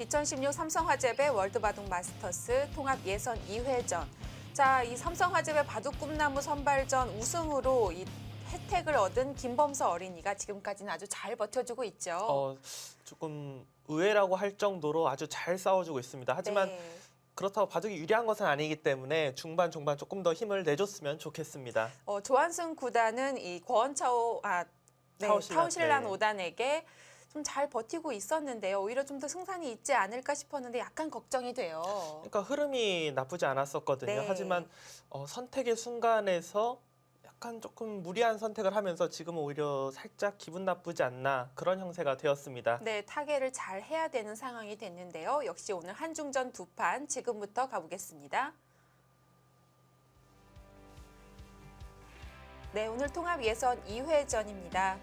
2016 삼성화재배 월드바둑 마스터스 통합 예선 2회전. 자, 이 삼성화재배 바둑 꿈나무 선발전 우승으로 이 혜택을 얻은 김범서 어린이가 지금까지는 아주 잘 버텨주고 있죠. 조금 의외라고 할 정도로 아주 잘 싸워주고 있습니다. 하지만 네. 그렇다고 바둑이 유리한 것은 아니기 때문에 중반, 종반 조금 더 힘을 내줬으면 좋겠습니다. 조한승 구단은 이 타오실란 5단에게 좀 잘 버티고 있었는데요. 오히려 좀 더 승산이 있지 않을까 싶었는데 약간 걱정이 돼요. 그러니까 흐름이 나쁘지 않았었거든요. 네. 하지만 선택의 순간에서 약간 조금 무리한 선택을 하면서 지금은 오히려 살짝 기분 나쁘지 않나 그런 형세가 되었습니다. 네, 타개를 잘 해야 되는 상황이 됐는데요. 역시 오늘 한중전 두 판 지금부터 가보겠습니다. 네, 오늘 통합 예선 2회전입니다.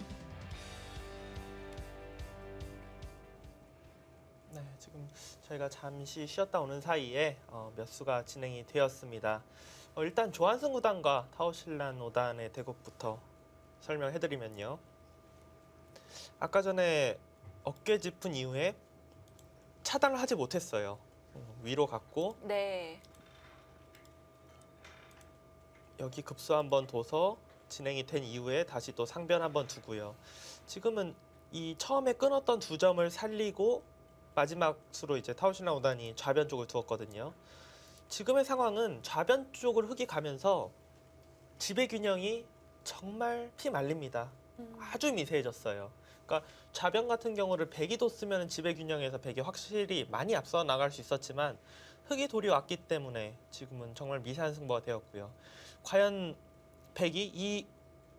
네, 지금 저희가 잠시 쉬었다 오는 사이에 몇 수가 진행이 되었습니다. 일단 조한승 구단과 타오실란 5단의 대국부터 설명해드리면요. 아까 전에 어깨 짚은 이후에 차단을 하지 못했어요. 위로 갔고 네. 여기 급수 한번 둬서 진행이 된 이후에 다시 또 상변 한번 두고요. 지금은 이 처음에 끊었던 두 점을 살리고 마지막 수로 이제 타오실란 5단이 좌변 쪽을 두었거든요. 지금의 상황은 좌변 쪽으로 흙이 가면서 지배 균형이 정말 피말립니다. 아주 미세해졌어요. 그러니까 좌변 같은 경우를 백이 뒀으면 지배 균형에서 백이 확실히 많이 앞서 나갈 수 있었지만 흙이 돌이 왔기 때문에 지금은 정말 미세한 승부가 되었고요. 과연 백이 이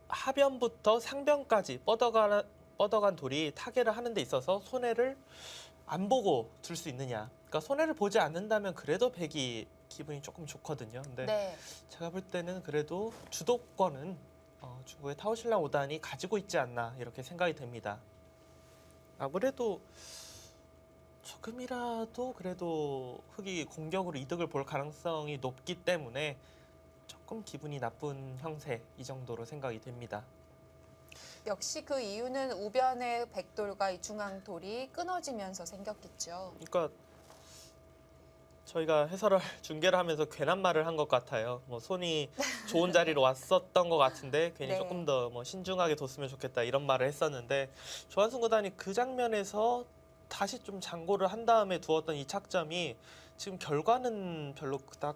하변부터 상변까지 뻗어간 돌이 타개를 하는 데 있어서 손해를 안 보고 둘 수 있느냐. 그러니까 손해를 보지 않는다면 그래도 백이 기분이 조금 좋거든요. 근데 네. 제가 볼 때는 그래도 주도권은 중국의 타오실란 5단이 가지고 있지 않나 이렇게 생각이 됩니다. 아무래도 조금이라도 그래도 흑이 공격으로 이득을 볼 가능성이 높기 때문에 조금 기분이 나쁜 형세 이 정도로 생각이 됩니다. 역시 그 이유는 우변의 백돌과 이 중앙돌이 끊어지면서 생겼겠죠. 그러니까 저희가 해설을 중계를 하면서 괜한 말을 한 것 같아요. 뭐 손이 좋은 자리로 왔었던 것 같은데 괜히 네. 조금 더 뭐 신중하게 뒀으면 좋겠다 이런 말을 했었는데 조한승 구단이 그 장면에서 다시 좀 장고를 한 다음에 두었던 이 착점이 지금 결과는 별로 그닥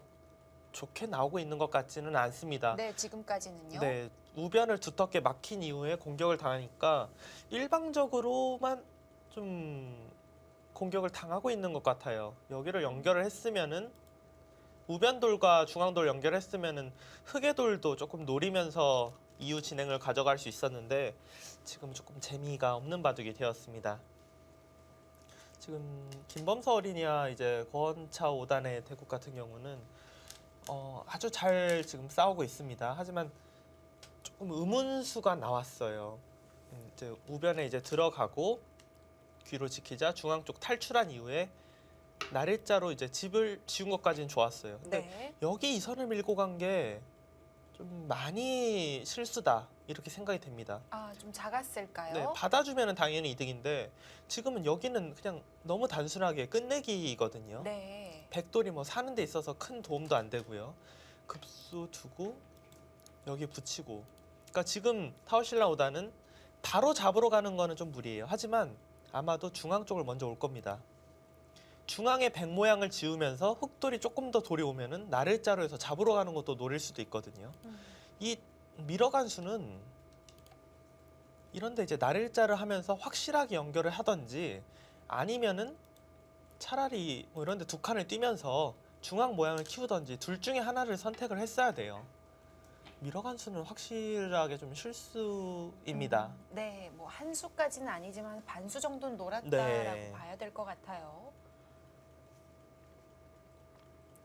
좋게 나오고 있는 것 같지는 않습니다. 네, 지금까지는요. 네, 우변을 두텁게 막힌 이후에 공격을 당하니까 일방적으로만 좀 공격을 당하고 있는 것 같아요. 여기를 연결을 했으면은 우변돌과 중앙돌 연결했으면은 흑의 돌도 조금 노리면서 이후 진행을 가져갈 수 있었는데 지금 조금 재미가 없는 바둑이 되었습니다. 지금 김범서 어린이와 이제 권차 5단의 대국 같은 경우는 아주 잘 지금 싸우고 있습니다. 하지만 조금 의문수가 나왔어요. 이제 우변에 이제 들어가고 귀로 지키자 중앙 쪽 탈출한 이후에 나래자로 이제 집을 지운 것까지는 좋았어요. 근데 네. 여기 이 선을 밀고 간 게 좀 많이 실수다 이렇게 생각이 됩니다. 좀 작았을까요? 네, 받아주면 당연히 이득인데 지금은 여기는 그냥 너무 단순하게 끝내기거든요. 네. 백돌이 뭐 사는 데 있어서 큰 도움도 안 되고요. 급수 두고 여기 붙이고. 그러니까 지금 타오실란 5단은 바로 잡으러 가는 거는 좀 무리예요. 하지만 아마도 중앙 쪽을 먼저 올 겁니다. 중앙에 백 모양을 지으면서 흑돌이 조금 더 돌이 오면은 나를자로 해서 잡으러 가는 것도 노릴 수도 있거든요. 이 밀어간 수는 이런데 이제 나를자를 하면서 확실하게 연결을 하던지 아니면은 차라리 뭐 이런데 두 칸을 뛰면서 중앙 모양을 키우던지 둘 중에 하나를 선택을 했어야 돼요. 밀어간 수는 확실하게 좀 실수입니다. 네, 뭐 한 수까지는 아니지만 반수 정도는 놀았다라고 네. 봐야 될 것 같아요.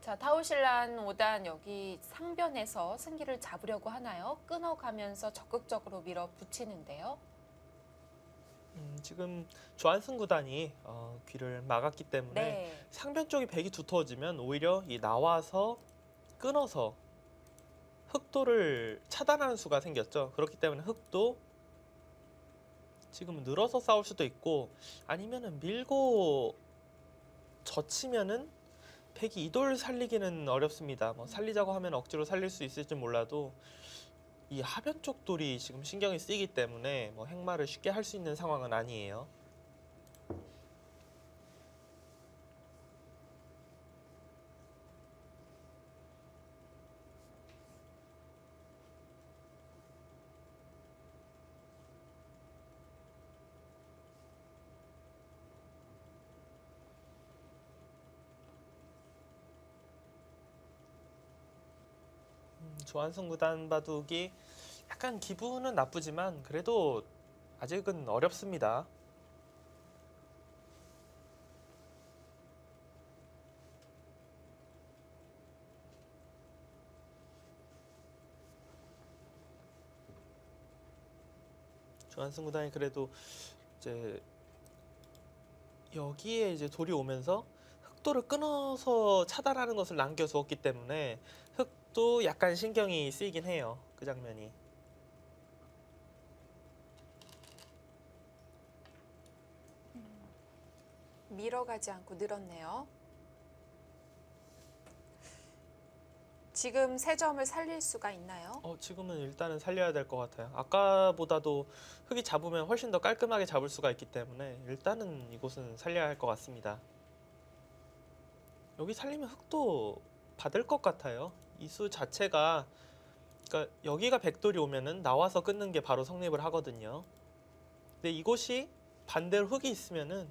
자, 타오실란 5단 여기 상변에서 승기를 잡으려고 하나요? 끊어가면서 적극적으로 밀어붙이는데요. 지금 조한승 구단이 귀를 막았기 때문에 네. 상변 쪽이 백이 두터워지면 오히려 이 나와서 끊어서 흑도를 차단하는 수가 생겼죠. 그렇기 때문에 흑도 지금은 늘어서 싸울 수도 있고 아니면은 밀고 젖히면은 백이 이 돌 살리기는 어렵습니다. 뭐 살리자고 하면 억지로 살릴 수 있을지 몰라도 이 하변 쪽 돌이 지금 신경이 쓰이기 때문에 뭐 행마를 쉽게 할 수 있는 상황은 아니에요. 조한승 구단 바둑이 약간 기분은 나쁘지만 그래도 아직은 어렵습니다. 조한승 구단이 그래도 이제 여기에 이제 돌이 오면서 흑돌을 끊어서 차단하는 것을 남겨두었기 때문에 흑도 약간 신경이 쓰이긴 해요. 그 장면이. 밀어가지 않고 늘었네요. 지금 세 점을 살릴 수가 있나요? 지금은 일단은 살려야 될 것 같아요. 아까보다도 흑이 잡으면 훨씬 더 깔끔하게 잡을 수가 있기 때문에 일단은 이곳은 살려야 할 것 같습니다. 여기 살리면 흑도 받을 것 같아요. 이 수 자체가 그러니까 여기가 백돌이 오면은 나와서 끊는 게 바로 성립을 하거든요. 근데 이곳이 반대로 흑이 있으면은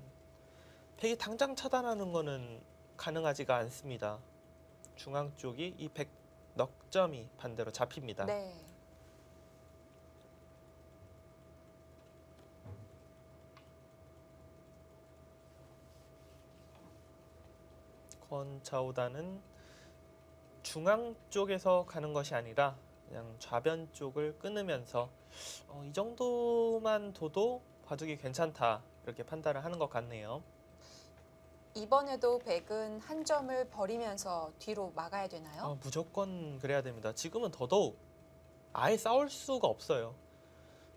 백이 당장 차단하는 거는 가능하지가 않습니다. 중앙 쪽이 이 백 넉점이 반대로 잡힙니다. 네. 권차오다는 중앙 쪽에서 가는 것이 아니라 그냥 좌변 쪽을 끊으면서 이 정도만 둬도 바둑이 괜찮다 이렇게 판단을 하는 것 같네요. 이번에도 백은 한 점을 버리면서 뒤로 막아야 되나요? 무조건 그래야 됩니다. 지금은 더더욱 아예 싸울 수가 없어요.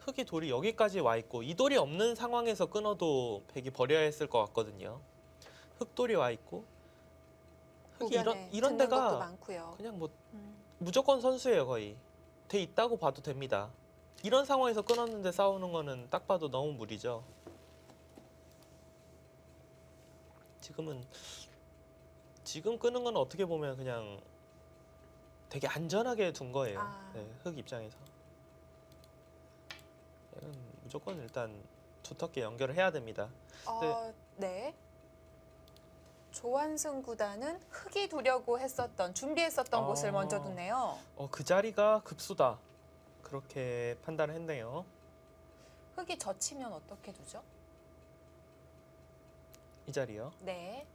흑이 돌이 여기까지 와 있고 이 돌이 없는 상황에서 끊어도 백이 버려야 했을 것 같거든요. 흑돌이 와 있고 흑이 이런 듣는 것도 데가 많고요. 그냥 뭐 무조건 선수예요. 거의 돼 있다고 봐도 됩니다. 이런 상황에서 끊었는데 싸우는 거는 딱 봐도 너무 무리죠. 지금 끄는 건 어떻게 보면 그냥 되게 안전하게 둔 거예요. 네, 흑 입장에서 얘는 무조건 일단 두텁게 연결을 해야 됩니다. 네. 조한승 구단은 흑이 두려고 준비했었던 곳을 먼저 두네요. 그 자리가 급수다. 그렇게 판단을 했네요. 흑이 젖히면 어떻게 두죠? 이 자리요? 네.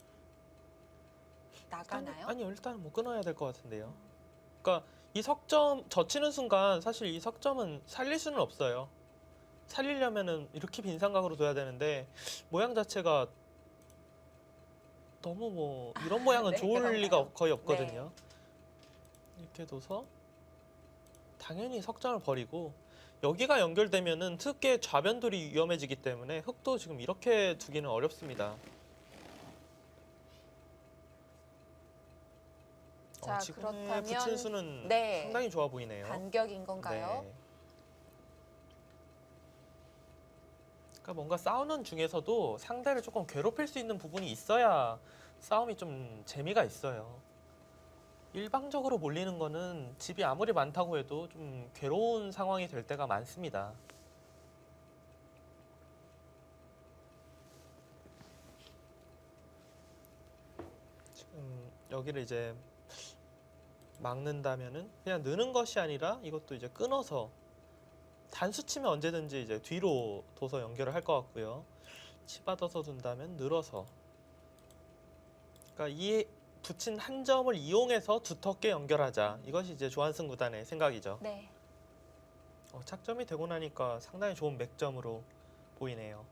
나가나요? 아니요, 일단 뭐 끊어야 될 것 같은데요. 그러니까 이 석점 젖히는 순간 사실 이 석점은 살릴 수는 없어요. 살리려면은 이렇게 빈 삼각으로 둬야 되는데 모양 자체가 너무 뭐 이런 모양은 네, 좋을 그런가요? 리가 거의 없거든요. 네. 이렇게 둬서 당연히 석점을 버리고 여기가 연결되면은 특게 좌변돌이 위험해지기 때문에 흑도 지금 이렇게 두기는 어렵습니다. 자, 지금의 그렇다면 붙인 수는 네. 상당히 좋아 보이네요. 반격인 건가요? 네. 그러니까 뭔가 싸우는 중에서도 상대를 조금 괴롭힐 수 있는 부분이 있어야 싸움이 좀 재미가 있어요. 일방적으로 몰리는 거는 집이 아무리 많다고 해도 좀 괴로운 상황이 될 때가 많습니다. 지금 여기를 이제 막는다면은 그냥 느는 것이 아니라 이것도 이제 끊어서 단수 치면 언제든지 이제 뒤로 둬서 연결을 할 것 같고요. 치받아서 둔다면 늘어서. 그러니까 이 붙인 한 점을 이용해서 두텁게 연결하자. 이것이 이제 조한승 구단의 생각이죠. 네. 착점이 되고 나니까 상당히 좋은 맥점으로 보이네요.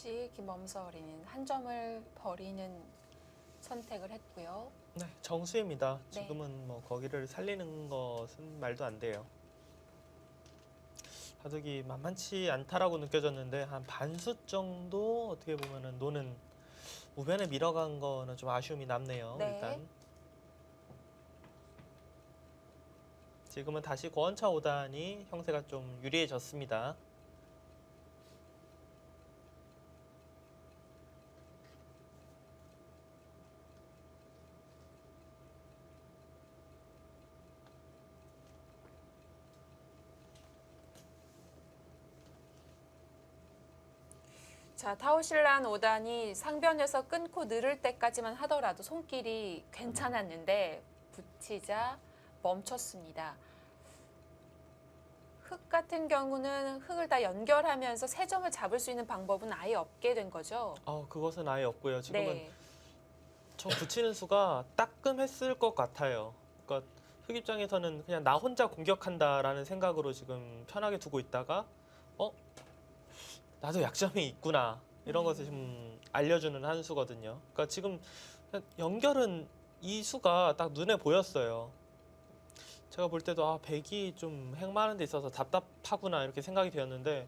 역시 김범서 어린이는 한 점을 버리는 선택을 했고요. 네, 정수입니다. 네. 지금은 뭐 거기를 살리는 것은 말도 안 돼요. 바둑이 만만치 않다라고 느껴졌는데 한 반수 정도 어떻게 보면은 노는 우변에 밀어간 거는 좀 아쉬움이 남네요. 네. 일단 지금은 다시 고원차 5단이 형세가 좀 유리해졌습니다. 자, 타오실란 5단이 상변에서 끊고 늘을 때까지만 하더라도 손길이 괜찮았는데 붙이자 멈췄습니다. 흑 같은 경우는 흑을 다 연결하면서 세 점을 잡을 수 있는 방법은 아예 없게 된 거죠. 그것은 아예 없고요. 지금은 네. 저 붙이는 수가 따끔했을 것 같아요. 그러니까 흑 입장에서는 그냥 나 혼자 공격한다라는 생각으로 지금 편하게 두고 있다가 나도 약점이 있구나 이런 것을 좀 알려주는 한 수거든요. 그러니까 지금 연결은 이 수가 딱 눈에 보였어요. 제가 볼 때도 백이 좀 핵 많은 데 있어서 답답하구나 이렇게 생각이 되었는데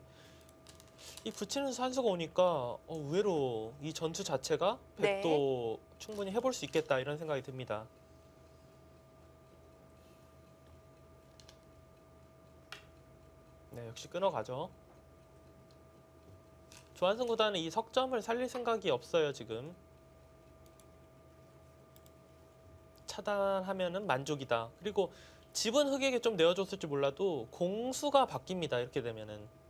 이 붙이는 수 한 수가 오니까 의외로 이 전투 자체가 네. 백도 충분히 해볼 수 있겠다 이런 생각이 듭니다. 네, 역시 끊어가죠. 조한승 구단은 이 석점을 살릴 생각이 없어요, 지금. 차단하면은 만족이다. 그리고 집은 흑에게 좀 내어줬을지 몰라도 공수가 바뀝니다, 이렇게 되면은.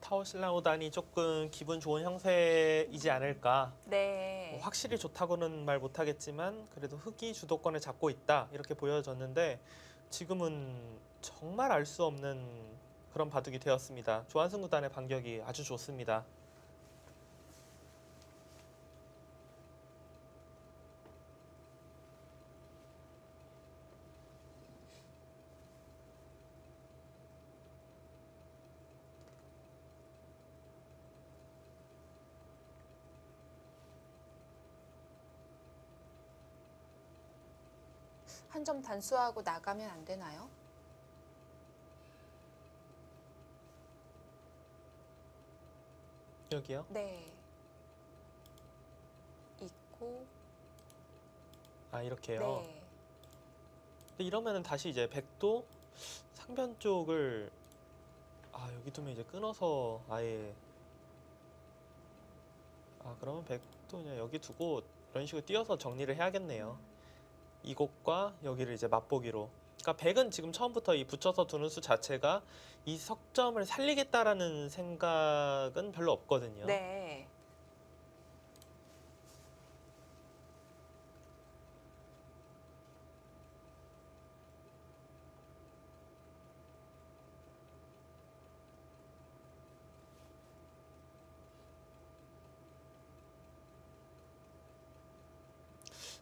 타오신랑 5단이 조금 기분 좋은 형세이지 않을까. 네. 확실히 좋다고는 말 못하겠지만 그래도 흑이 주도권을 잡고 있다 이렇게 보여졌는데 지금은 정말 알 수 없는 그런 바둑이 되었습니다. 조한승 구단의 반격이 아주 좋습니다. 한 점 단수하고 나가면 안 되나요? 여기요? 네. 있고. 이렇게요. 네. 근데 이러면은 다시 이제 백도 상변 쪽을 여기 두면 이제 끊어서 아예 그러면 백도 그냥 여기 두고 이런 식으로 띄어서 정리를 해야겠네요. 이곳과 여기를 이제 맛보기로. 그러니까 백은 지금 처음부터 이 붙여서 두는 수 자체가 이 석점을 살리겠다라는 생각은 별로 없거든요. 네.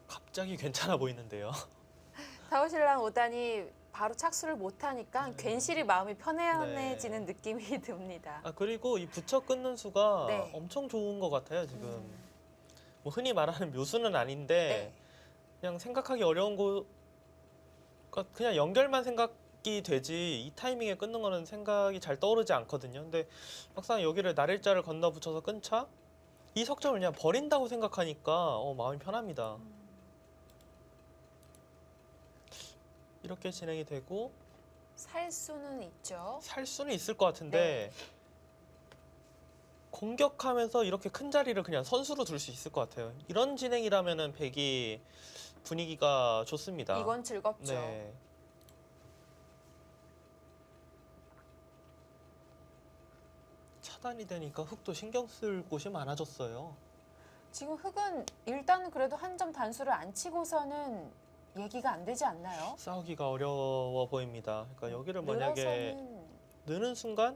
갑자기 괜찮아 보이는데요. 타오실랑 5단이 바로 착수를 못하니까 괜시리 마음이 편안해지는 네. 느낌이 듭니다. 그리고 이 붙여 끊는 수가 네. 엄청 좋은 것 같아요, 지금. 뭐 흔히 말하는 묘수는 아닌데 네. 그냥 생각하기 어려운 거 그냥 연결만 생각이 되지 이 타이밍에 끊는 거는 생각이 잘 떠오르지 않거든요. 근데 막상 여기를 날일자를 건너 붙여서 끊자 이 석점을 그냥 버린다고 생각하니까 마음이 편합니다. 이렇게 진행이 되고 살 수는 있죠. 살 수는 있을 것 같은데 공격하면서 이렇게 큰 자리를 그냥 선수로 둘 수 있을 것 같아요. 이런 진행이라면은 백이 분위기가 좋습니다. 이건 즐겁죠. 네. 차단이 되니까 흑도 신경 쓸 곳이 많아졌어요. 지금 흑은 일단 그래도 한 점 단수를 안 치고서는 얘기가 안 되지 않나요? 싸우기가 어려워 보입니다. 그러니까 여기를 만약에 늘어서는 느는 순간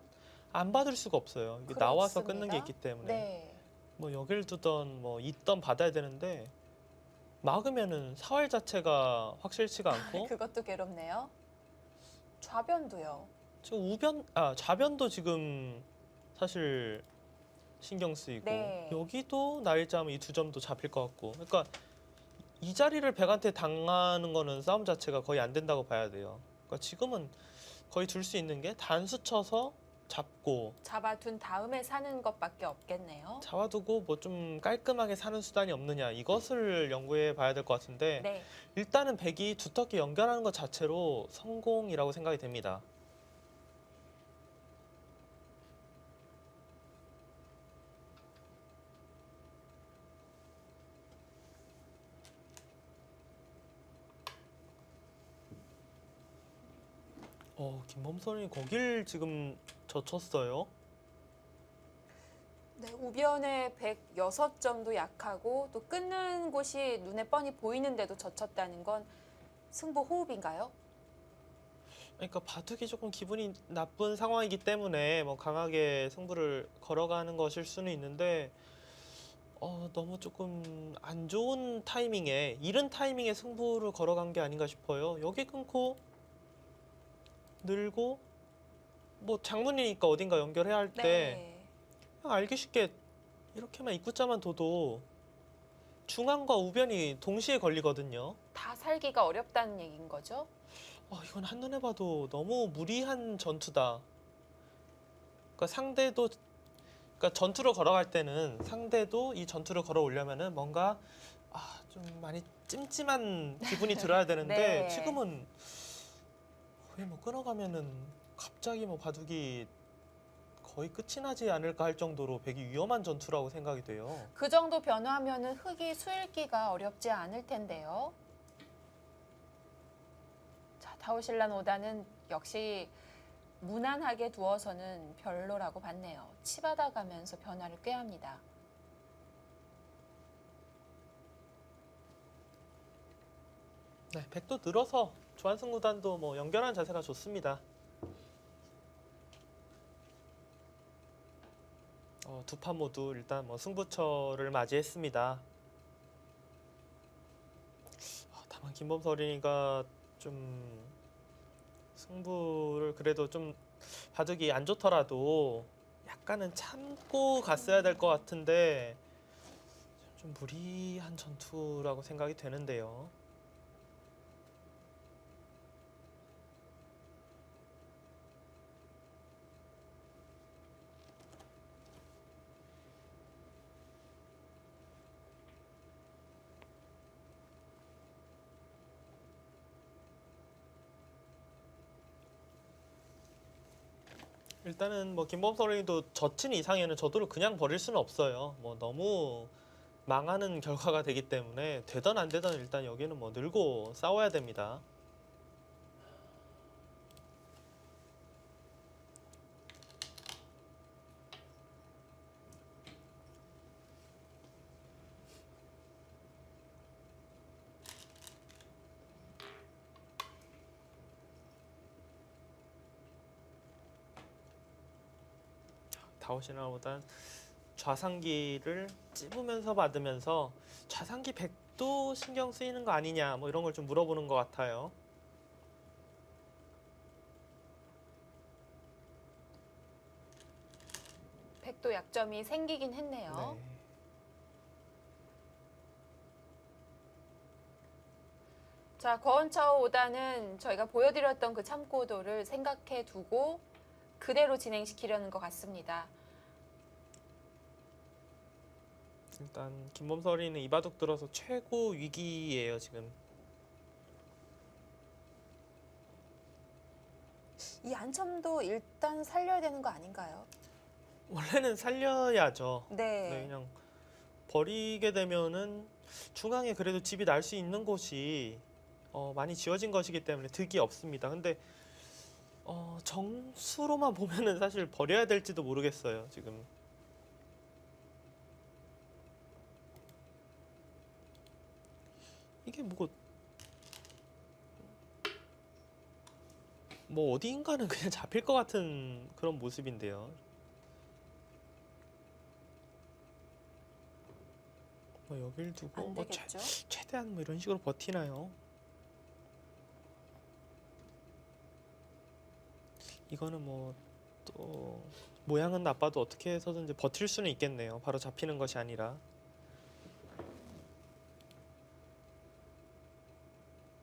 안 받을 수가 없어요. 이게 그렇습니다. 나와서 끊는 게 있기 때문에 네. 뭐 여길 두던 뭐 있던 받아야 되는데 막으면은 사활 자체가 확실치가 않고 그것도 괴롭네요. 좌변도요. 저 좌변도 지금 사실 신경 쓰이고 네. 여기도 나일자면 이 두 점도 잡힐 것 같고 그러니까 이 자리를 백한테 당하는 거는 싸움 자체가 거의 안 된다고 봐야 돼요. 그러니까 지금은 거의 둘 수 있는 게 단수 쳐서 잡고 잡아둔 다음에 사는 것밖에 없겠네요. 잡아두고 뭐 좀 깔끔하게 사는 수단이 없느냐 이것을 연구해 봐야 될 것 같은데 네. 일단은 백이 두텁게 연결하는 것 자체로 성공이라고 생각이 됩니다. 김범선이 거길 지금 젖혔어요. 네, 우변에 106점도 약하고 또 끊는 곳이 눈에 뻔히 보이는데도 젖혔다는 건 승부 호흡인가요? 그러니까 바둑이 조금 기분이 나쁜 상황이기 때문에 뭐 강하게 승부를 걸어가는 것일 수는 있는데 너무 조금 안 좋은 타이밍에 이른 타이밍에 승부를 걸어간 게 아닌가 싶어요. 여기 끊고 늘고 뭐 장문이니까 어딘가 연결해야 할 때 네. 알기 쉽게 이렇게만 입구자만 둬도 중앙과 우변이 동시에 걸리거든요. 다 살기가 어렵다는 얘기인 거죠? 이건 한눈에 봐도 너무 무리한 전투다. 그러니까 상대도 그러니까 전투를 걸어갈 때는 상대도 이 전투를 걸어오려면은 뭔가 좀 많이 찜찜한 기분이 들어야 되는데 네. 지금은 거의 뭐 끊어가면은 갑자기 뭐 바둑이 거의 끝이 나지 않을까 할 정도로 백이 위험한 전투라고 생각이 돼요. 그 정도 변화하면은 흙이 수일기가 어렵지 않을 텐데요. 자, 타오실란 오다는 역시 무난하게 두어서는 별로라고 봤네요. 치받아 가면서 변화를 꾀합니다. 네, 백도 늘어서 조한승 구단도 뭐 연결한 자세가 좋습니다. 두 판 모두 일단 뭐 승부처를 맞이했습니다. 다만 김범수 어린이가 좀 승부를 그래도 좀 바둑이 안 좋더라도 약간은 참고 갔어야 될 것 같은데 좀 무리한 전투라고 생각이 되는데요. 일단은 뭐 김범수 어린이도 젖힌 이상에는 저도를 그냥 버릴 수는 없어요. 뭐 너무 망하는 결과가 되기 때문에 되던 안 되던 일단 여기는 뭐 늘고 싸워야 됩니다. 다오시나보단 좌상기를 찝으면서 받으면서 좌상기 100도 신경 쓰이는 거 아니냐 뭐 이런 걸 좀 물어보는 것 같아요. 백도 약점이 생기긴 했네요. 네. 자, 거원차오 오다는 저희가 보여드렸던 그 참고도를 생각해 두고 그대로 진행시키려는 것 같습니다. 일단 김범수 어린이는 이 바둑 들어서 최고 위기예요 지금. 이 안첨도 일단 살려야 되는 거 아닌가요? 원래는 살려야죠. 네, 네. 그냥 버리게 되면은 중앙에 그래도 집이 날 수 있는 곳이 많이 지어진 것이기 때문에 득이 없습니다. 근데 정수로만 보면은 사실 버려야 될지도 모르겠어요 지금. 이게 뭐 뭐 어디인가는 그냥 잡힐 것 같은 그런 모습인데요. 뭐 여길 두고 안 뭐 되겠죠? 최대한 뭐 이런 식으로 버티나요? 이거는 뭐 또 모양은 나빠도 어떻게 해서든지 버틸 수는 있겠네요. 바로 잡히는 것이 아니라.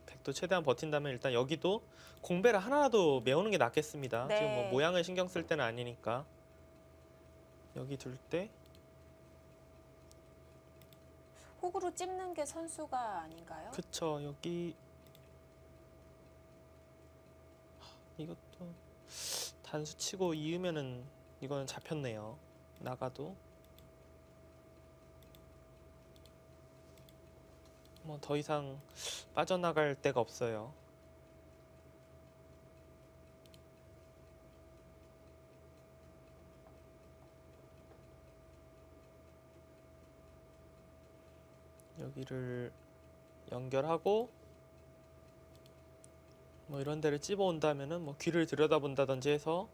백도 최대한 버틴다면 일단 여기도 공배를 하나라도 메우는 게 낫겠습니다. 지금 뭐 네. 모양을 신경 쓸 때는 아니니까. 여기 둘 때 호구로 찝는 게 선수가 아닌가요? 그쵸. 여기 이것도 단수 치고 이으면은 이거는 잡혔네요. 나가도 뭐 더 이상 빠져나갈 데가 없어요. 여기를 연결하고 뭐 이런 데를 찝어 온다면은 뭐 귀를 들여다본다든지 해서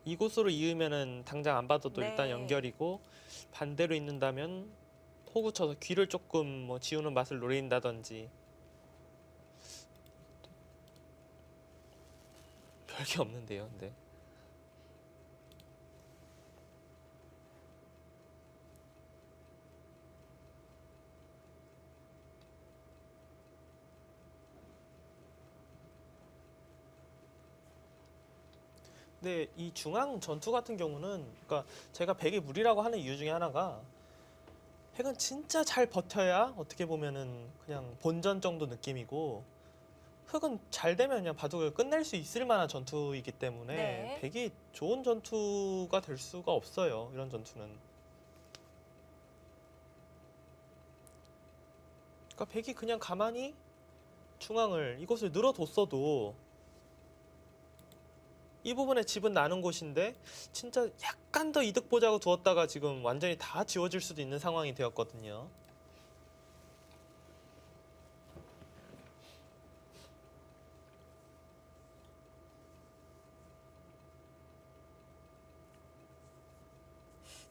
이곳으로 이으면은 당장 안 봐도 또 네. 일단 연결이고, 반대로 있는다면 호구 쳐서 귀를 조금 뭐 지우는 맛을 노린다든지. 별게 없는데요, 근데. 근데 이 중앙 전투 같은 경우는, 그러니까 제가 백이 무리라고 하는 이유 중에 하나가, 핵은 진짜 잘 버텨야 어떻게 보면은 그냥 본전 정도 느낌이고, 흑은 잘 되면 그냥 바둑을 끝낼 수 있을 만한 전투이기 때문에 네. 백이 좋은 전투가 될 수가 없어요. 이런 전투는. 그러니까 백이 그냥 가만히 중앙을 이곳을 늘어뒀어도 이 부분에 집은 나는 곳인데 진짜 약간 더 이득 보자고 두었다가 지금 완전히 다 지워질 수도 있는 상황이 되었거든요.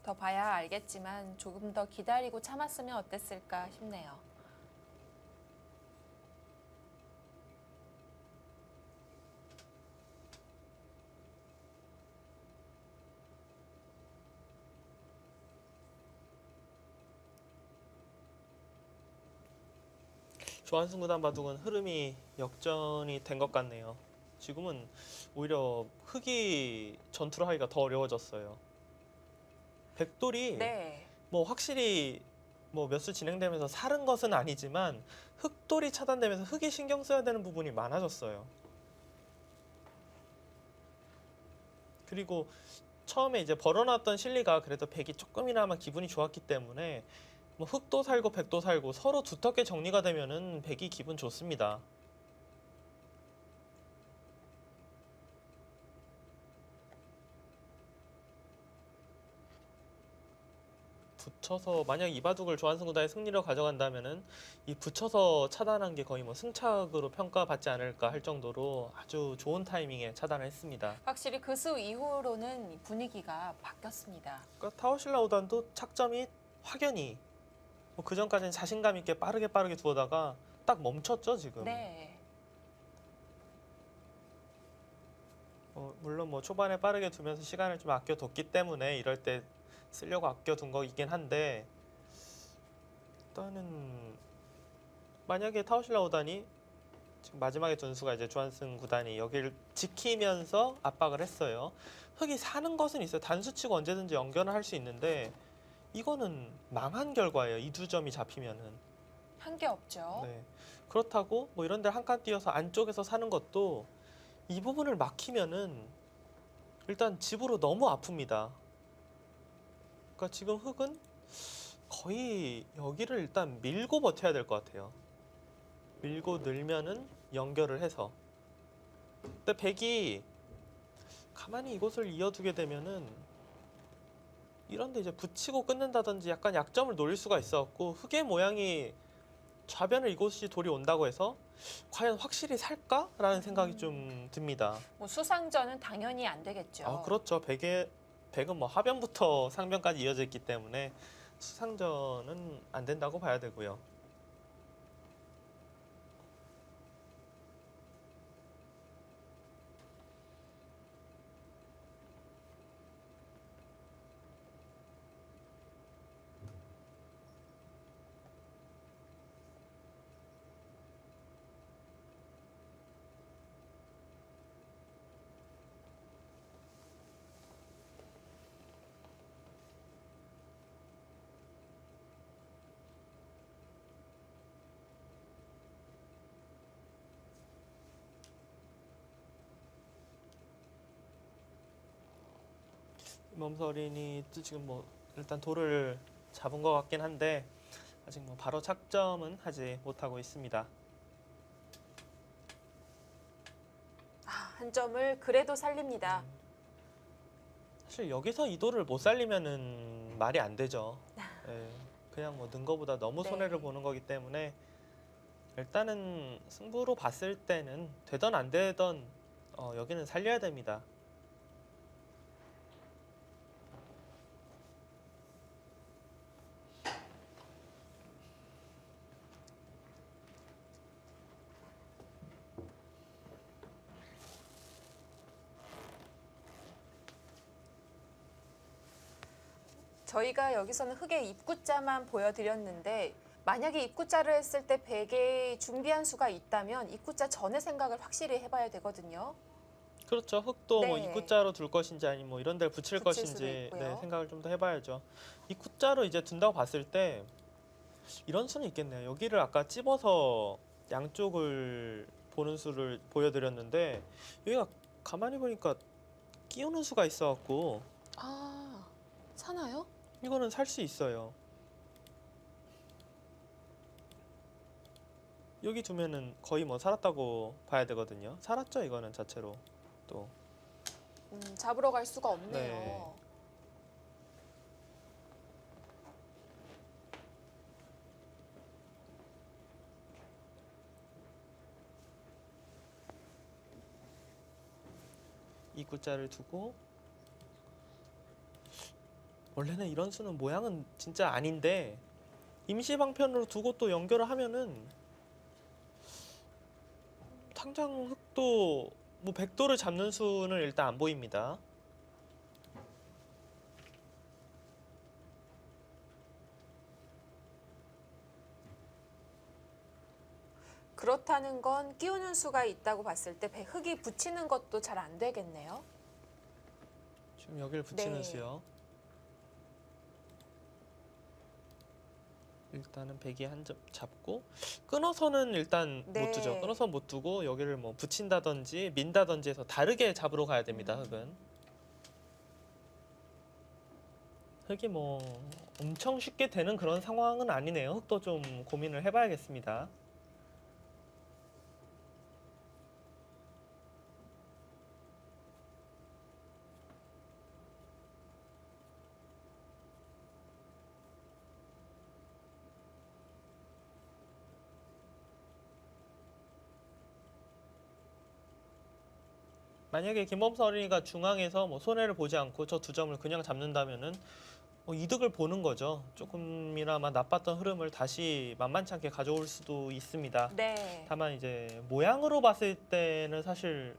더 봐야 알겠지만 조금 더 기다리고 참았으면 어땠을까 싶네요. 조한승 구단 바둑은 흐름이 역전이 된 것 같네요. 지금은 오히려 흑이 전투를 하기가 더 어려워졌어요. 백돌이 네. 뭐 확실히 뭐 몇 수 진행되면서 사른 것은 아니지만 흑돌이 차단되면서 흑이 신경 써야 되는 부분이 많아졌어요. 그리고 처음에 이제 벌어놨던 실리가 그래도 백이 조금이나마 기분이 좋았기 때문에 뭐 흑도 살고 백도 살고 서로 두텁게 정리가 되면은 백이 기분 좋습니다. 붙여서 만약 이 바둑을 조한승 구단이 승리로 가져간다면은 이 붙여서 차단한 게 거의 뭐 승착으로 평가받지 않을까 할 정도로 아주 좋은 타이밍에 차단을 했습니다. 확실히 그 수 이후로는 분위기가 바뀌었습니다. 그러니까 타오실라 오단도 착점이 확연히 뭐 그전까지는 자신감 있게 빠르게 두어다가 딱 멈췄죠 지금. 네. 물론 뭐 초반에 빠르게 두면서 시간을 좀 아껴뒀기 때문에 이럴 때 쓰려고 아껴둔 거이긴 한데, 일단은 만약에 타오실라 오단이 지금 마지막에 둔 수가 이제 조한승 구단이 여기를 지키면서 압박을 했어요. 흑이 사는 것은 있어요. 단수치고 언제든지 연결을 할 수 있는데 이거는 망한 결과예요. 이 두 점이 잡히면은. 한 게 없죠. 네. 그렇다고 뭐 이런 데 한 칸 띄어서 안쪽에서 사는 것도 이 부분을 막히면은 일단 집으로 너무 아픕니다. 그러니까 지금 흑은 거의 여기를 일단 밀고 버텨야 될 것 같아요. 밀고 늘면은 연결을 해서. 근데 백이 가만히 이곳을 이어두게 되면은 이런데 이제 붙이고 끊는다든지 약간 약점을 노릴 수가 있어갖고 흑의 모양이 좌변을 이곳이 돌이 온다고 해서 과연 확실히 살까라는 생각이 좀 듭니다. 뭐 수상전은 당연히 안 되겠죠. 아, 그렇죠. 백은 뭐 하변부터 상변까지 이어져 있기 때문에 수상전은 안 된다고 봐야 되고요. 임범서린이 지금 뭐 일단 돌을 잡은 것 같긴 한데 아직 뭐 바로 착점은 하지 못하고 있습니다. 한 점을 그래도 살립니다. 사실 여기서 이 돌을 못 살리면은 말이 안 되죠. 예, 그냥 뭐 는 거보다 너무 네. 손해를 보는 거기 때문에 일단은 승부로 봤을 때는 되던 안 되던 여기는 살려야 됩니다. 저희가 여기서는 흙의 입구자만 보여드렸는데 만약에 입구자를 했을 때 베개에 준비한 수가 있다면 입구자 전에 생각을 확실히 해봐야 되거든요. 그렇죠. 흙도 뭐 네. 입구자로 둘 것인지 아니면 뭐 이런 데를 붙일 붙일 수도 것인지 있고요. 생각을 좀 더 해봐야죠. 입구자로 이제 둔다고 봤을 때 이런 수는 있겠네요. 여기를 아까 찝어서 양쪽을 보는 수를 보여드렸는데 여기가 가만히 보니까 끼우는 수가 있어갖고 아, 사나요? 이거는 살 수 있어요. 여기 두면은 거의 뭐 살았다고 봐야 되거든요. 살았죠, 이거는 자체로. 또 잡으러 갈 수가 없네요. 네. 이 구자를 두고 원래는 이런 수는 모양은 진짜 아닌데 임시 방편으로 두고 또 연결을 하면은 당장 흑도 뭐 백도를 잡는 수는 일단 안 보입니다. 그렇다는 건 끼우는 수가 있다고 봤을 때 흙이 붙이는 것도 잘 안 되겠네요. 지금 여기를 붙이는 네. 수요. 일단은 백이 한 점 잡고 끊어서는 일단 네. 못 두죠. 끊어서 못 두고 여기를 뭐 붙인다든지 민다든지 해서 다르게 잡으러 가야 됩니다. 흙은. 흙이 뭐 엄청 쉽게 되는 그런 상황은 아니네요. 흙도 좀 고민을 해봐야겠습니다. 만약에 김범수 어린이가 중앙에서 뭐 손해를 보지 않고 저 두 점을 그냥 잡는다면은 이득을 보는 거죠. 조금이나마 나빴던 흐름을 다시 만만치 않게 가져올 수도 있습니다. 네. 다만 이제 모양으로 봤을 때는 사실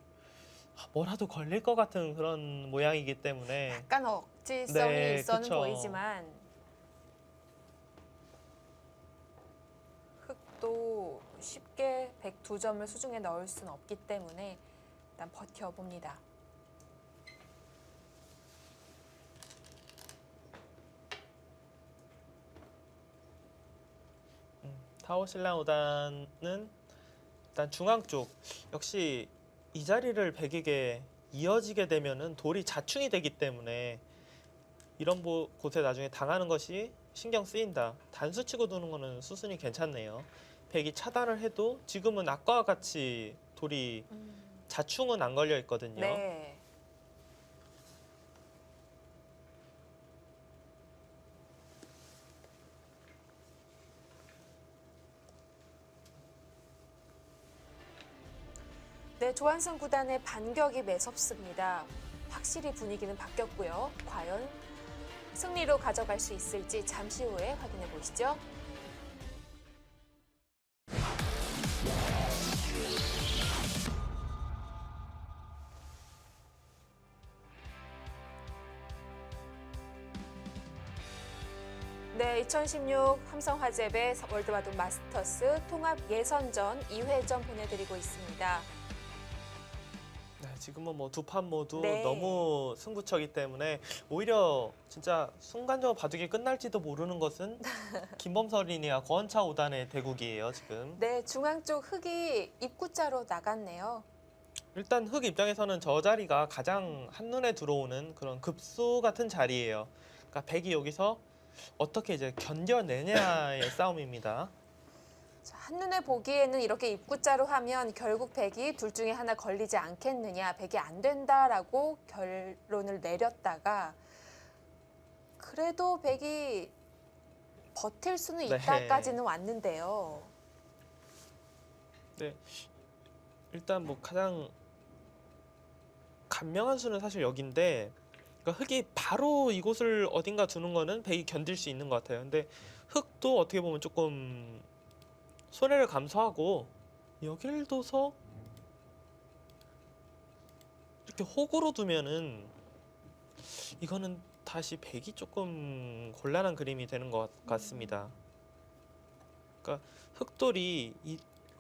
뭐라도 걸릴 것 같은 그런 모양이기 때문에 약간 억지성이 네, 있어는 그쵸. 보이지만 흙도 쉽게 102점을 수중에 넣을 수는 없기 때문에 일단 버텨봅니다. 타오신랑 5단은 일단 중앙 쪽 역시 이 자리를 백에게 이어지게 되면은 돌이 자충이 되기 때문에 이런 곳에 나중에 당하는 것이 신경 쓰인다. 단수 치고 두는 거는 수순이 괜찮네요. 백이 차단을 해도 지금은 아까와 같이 돌이 자충은 안 걸려 있거든요. 네. 네, 조한승 구단의 반격이 매섭습니다. 확실히 분위기는 바뀌었고요. 과연 승리로 가져갈 수 있을지 잠시 후에 확인해 보시죠. 네, 2016 삼성화재배 월드바둑 마스터스 통합 예선전 2회전 보내드리고 있습니다. 네, 지금은 뭐 두 판 모두 네. 너무 승부처기 때문에 오히려 진짜 순간적으로 바둑이 끝날지도 모르는 것은 김범설이니와 권차 5단의 대국이에요, 지금. 네, 중앙 쪽 흙이 입구자로 나갔네요. 일단 흑 입장에서는 저 자리가 가장 한눈에 들어오는 그런 급수 같은 자리예요. 그러니까 백이 여기서 어떻게 이제 견뎌내냐의 싸움입니다. 자, 한눈에 보기에는 이렇게 입구자로 하면 결국 백이 둘 중에 하나 걸리지 않겠느냐, 백이 안 된다라고 결론을 내렸다가 그래도 백이 버틸 수는 네. 있다까지는 왔는데요. 네, 일단 뭐 가장 간명한 수는 사실 여기인데, 그러니까 흑이 바로 이곳을 어딘가 두는 거는 백이 견딜 수 있는 것 같아요. 근데 흑도 어떻게 보면 조금 손해를 감수하고 여길 둬서 이렇게 호구로 두면은 이거는 다시 백이 조금 곤란한 그림이 되는 것 같습니다. 그러니까 흑돌이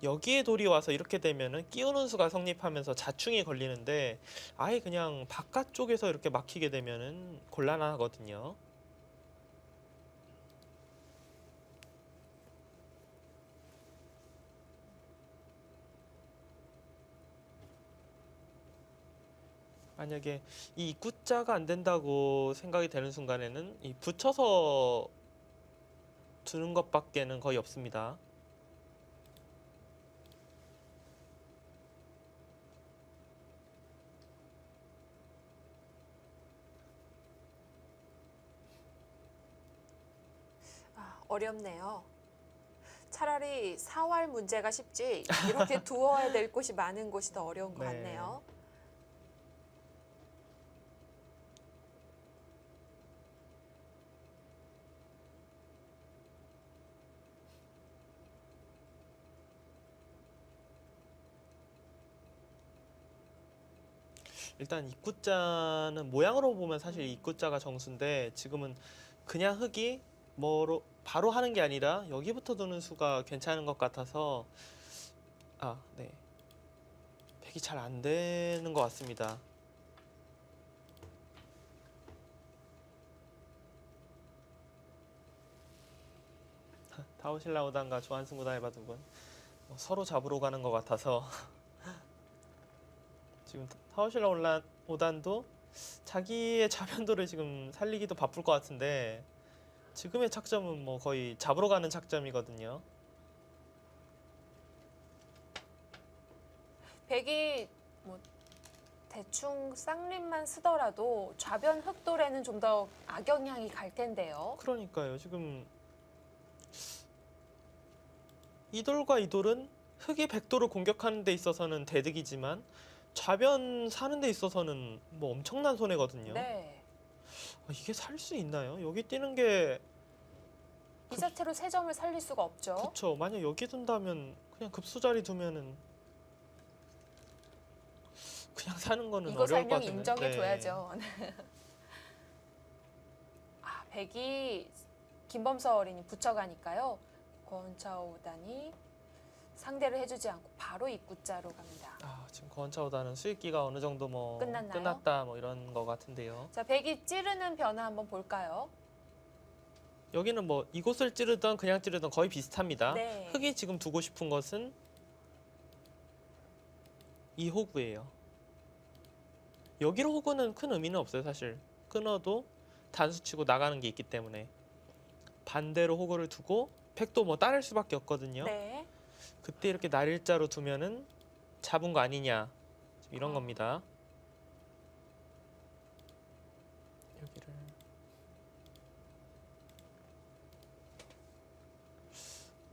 여기에 돌이 와서 이렇게 되면은 끼우는 수가 성립하면서 자충이 걸리는데 아예 그냥 바깥쪽에서 이렇게 막히게 되면은 곤란하거든요. 만약에 이 입구자가 안 된다고 생각이 되는 순간에는 이 붙여서 두는 것밖에는 거의 없습니다. 아, 어렵네요. 차라리 사활 문제가 쉽지 이렇게 두어야 될 곳이 많은 곳이 더 어려운 것 네. 같네요. 일단 입구자는 모양으로 보면 사실 입구자가 정수인데 지금은 그냥 흑이 뭐로 바로 하는 게 아니라 여기부터 두는 수가 괜찮은 것 같아서 네. 백이 잘 안 되는 것 같습니다. 타오실라 오단과 조한승 구단의 바둑은 서로 잡으러 가는 것 같아서 지금 타오실라 오단도 자기의 자변도를 지금 살리기도 바쁠 것 같은데 지금의 착점은 뭐 거의 잡으러 가는 착점이거든요. 백이 뭐 대충 쌍림만 쓰더라도 좌변 흑돌에는 좀 더 악영향이 갈 텐데요. 그러니까요. 지금 이 돌과 이 돌은 흑이 백돌을 공격하는 데 있어서는 대득이지만 좌변 사는 데 있어서는 뭐 엄청난 손해거든요. 네. 이게 살 수 있나요? 여기 뛰는 게 이 자체로 세 점을 살릴 수가 없죠. 그쵸. 만약 여기 둔다면 그냥 급수 자리 두면은 그냥 사는 거는 이거 어려울 것 설명 같은데. 인정해줘야죠. 백이 김범서 어린이 붙여가니까요. 권차오단이 상대를 해주지 않고 바로 입구자로 갑니다. 지금 권차오다는 수익기가 어느 정도 뭐 끝났나요? 끝났다 뭐 이런 거 같은데요. 자, 백이 찌르는 변화 한번 볼까요? 여기는 뭐 이곳을 찌르던 그냥 찌르던 거의 비슷합니다. 네. 흑이 지금 두고 싶은 것은 이 호구예요. 여기로 호구는 큰 의미는 없어요, 사실. 끊어도 단수 치고 나가는 게 있기 때문에. 반대로 호구를 두고 백도 뭐 따를 수밖에 없거든요. 네. 그때 이렇게 날일자로 두면은 잡은 거 아니냐 이런 겁니다. 여기를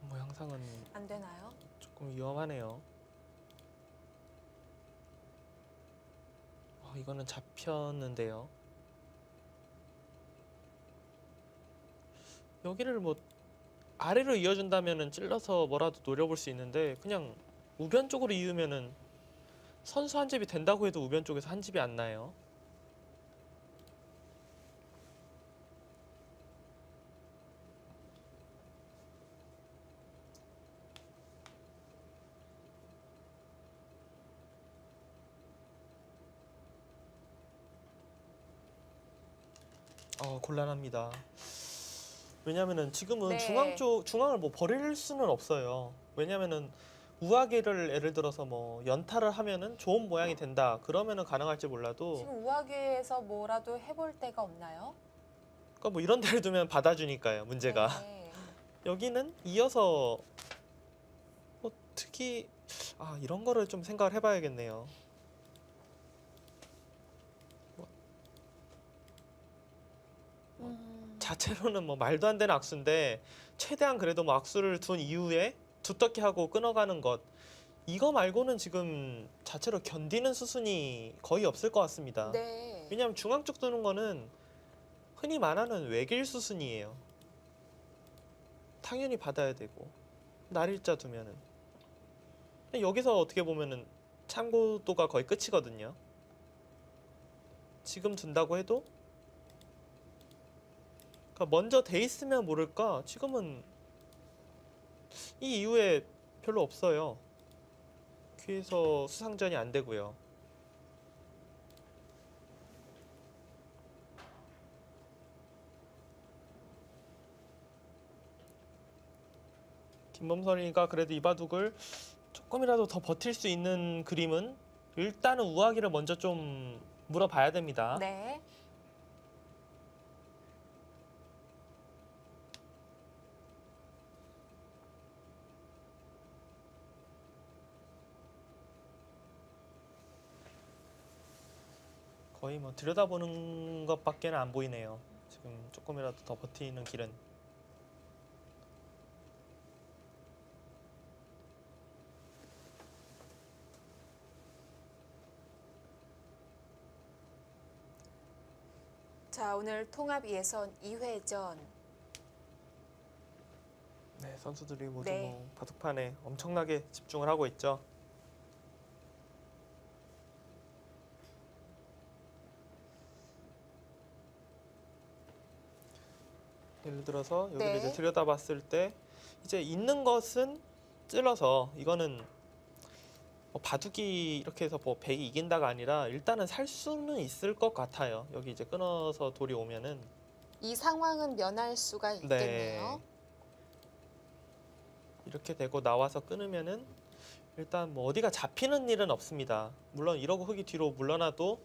뭐 양상은 안 되나요? 조금 위험하네요. 이거는 잡혔는데요. 여기를 뭐 아래로 이어준다면은 찔러서 뭐라도 노려볼 수 있는데 그냥 우변 쪽으로 이으면은 선수 한 집이 된다고 해도 우변 쪽에서 한 집이 안 나요. 곤란합니다. 왜냐면은 지금은 네. 중앙을 뭐 버릴 수는 없어요. 왜냐면은 우아기를 예를 들어서 뭐 연타를 하면은 좋은 모양이 된다. 그러면은 가능할지 몰라도 지금 우아기에서 뭐라도 해볼 데가 없나요? 그러니까 뭐 이런 데를 두면 받아주니까요. 문제가. 네. 여기는 이어서 뭐 특히 이런 거를 좀 생각을 해봐야겠네요. 자체로는 뭐 말도 안 되는 악수인데 최대한 그래도 뭐 악수를 둔 이후에 두텁게 하고 끊어가는 것 이거 말고는 지금 자체로 견디는 수순이 거의 없을 것 같습니다. 네. 왜냐하면 중앙 쪽 두는 거는 흔히 말하는 외길 수순이에요. 당연히 받아야 되고 날일자 두면은 근데 여기서 어떻게 보면은 참고도가 거의 끝이거든요. 지금 둔다고 해도 그러니까 먼저 돼 있으면 모를까 지금은 이 이후에 별로 없어요. 귀에서 수상전이 안 되고요. 김범선이가 그래도 이 바둑을 조금이라도 더 버틸 수 있는 그림은 일단은 우아기를 먼저 좀 물어봐야 됩니다. 네. 거의 뭐 들여다보는 것밖에는 안 보이네요. 지금 조금이라도 더 버티는 길은. 자, 오늘 통합 예선 2회전. 네, 선수들이 모두 네. 뭐 바둑판에 엄청나게 집중을 하고 있죠. 예를 들어서 여기를 네. 이제 들여다봤을 때 이제 있는 것은 찔러서 이거는 뭐 바둑이 이렇게 해서 뭐 백이 이긴다가 아니라 일단은 살 수는 있을 것 같아요. 여기 이제 끊어서 돌이 오면은 이 상황은 면할 수가 있겠네요. 이렇게 되고 나와서 끊으면은 일단 뭐 어디가 잡히는 일은 없습니다. 물론 이러고 흙이 뒤로 물러나도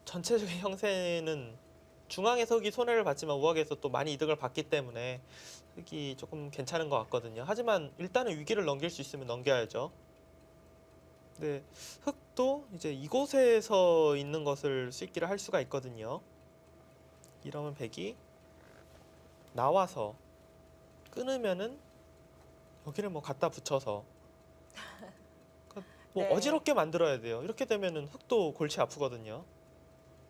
전체적인 형세는 중앙에서 흙이 손해를 봤지만 우악에서 또 많이 이득을 봤기 때문에 흙이 조금 괜찮은 것 같거든요. 하지만 일단은 위기를 넘길 수 있으면 넘겨야죠. 네, 흙도 이제 이곳에서 있는 것을 수익기를 할 수가 있거든요. 이러면 백이 나와서 끊으면은 여기를 뭐 갖다 붙여서 그러니까 뭐 네. 어지럽게 만들어야 돼요. 이렇게 되면은 흙도 골치 아프거든요.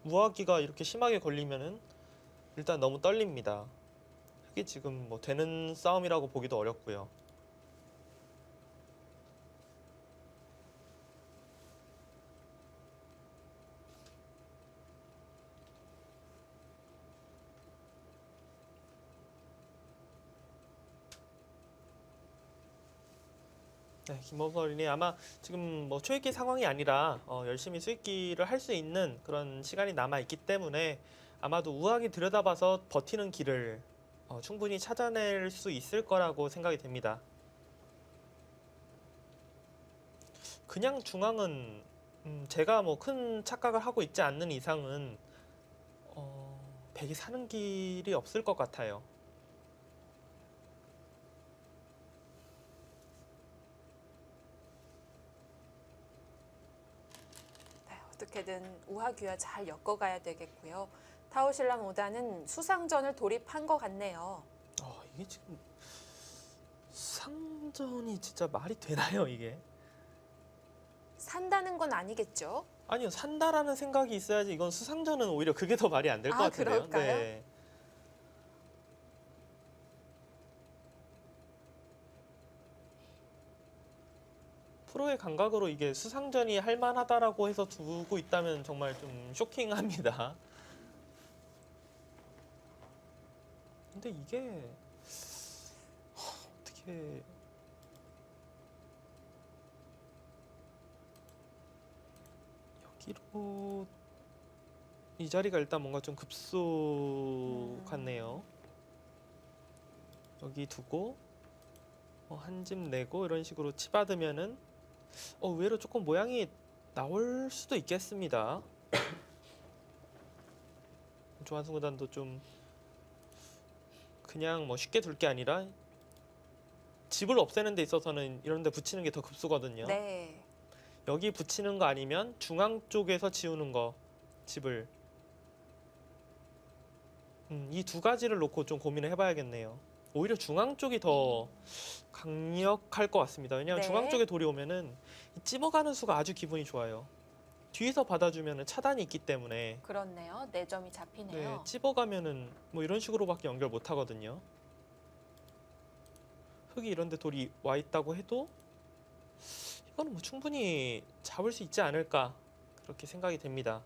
무화기가 이렇게 심하게 걸리면은 일단 너무 떨립니다. 흙이 지금 뭐 되는 싸움이라고 보기도 어렵고요. 네, 김범수 어린이 아마 지금 뭐 초읽기 상황이 아니라 열심히 수익기를 할 수 있는 그런 시간이 남아 있기 때문에 아마도 우아하게 들여다봐서 버티는 길을 충분히 찾아낼 수 있을 거라고 생각이 됩니다. 그냥 중앙은 제가 뭐 큰 착각을 하고 있지 않는 이상은 백이 사는 길이 없을 것 같아요. 네, 어떻게든 우하귀와 잘 엮어가야 되겠고요. 타오실람 5단은 수상전을 돌입한 것 같네요. 이게 지금 상전이 진짜 말이 되나요, 이게? 산다는 건 아니겠죠? 아니요, 산다라는 생각이 있어야지. 이건 수상전은 오히려 그게 더 말이 안 될 것 아, 같은데요. 그럴까요? 네. 프로의 감각으로 이게 수상전이 할 만하다라고 해서 두고 있다면 정말 좀 쇼킹합니다. 근데 이게 어떻게 여기로 이 자리가 일단 뭔가 좀 급소 같네요. 여기 두고 한 집 내고 이런 식으로 치받으면은 의외로 조금 모양이 나올 수도 있겠습니다. 조한승 구단도 좀 그냥 뭐 쉽게 둘 게 아니라 집을 없애는 데 있어서는 이런 데 붙이는 게 더 급소거든요. 네. 여기 붙이는 거 아니면 중앙 쪽에서 지우는 거, 집을. 이 두 가지를 놓고 좀 고민을 해봐야겠네요. 오히려 중앙 쪽이 더 강력할 것 같습니다. 왜냐하면 네. 중앙 쪽에 돌이 오면은 이 찝어가는 수가 아주 기분이 좋아요. 뒤에서 받아주면은 차단이 있기 때문에 그렇네요. 4점이 잡히네요. 네, 찝어가면은 뭐 이런 식으로밖에 연결 못 하거든요. 흙이 이런데 돌이 와 있다고 해도 이거는 뭐 충분히 잡을 수 있지 않을까 그렇게 생각이 됩니다.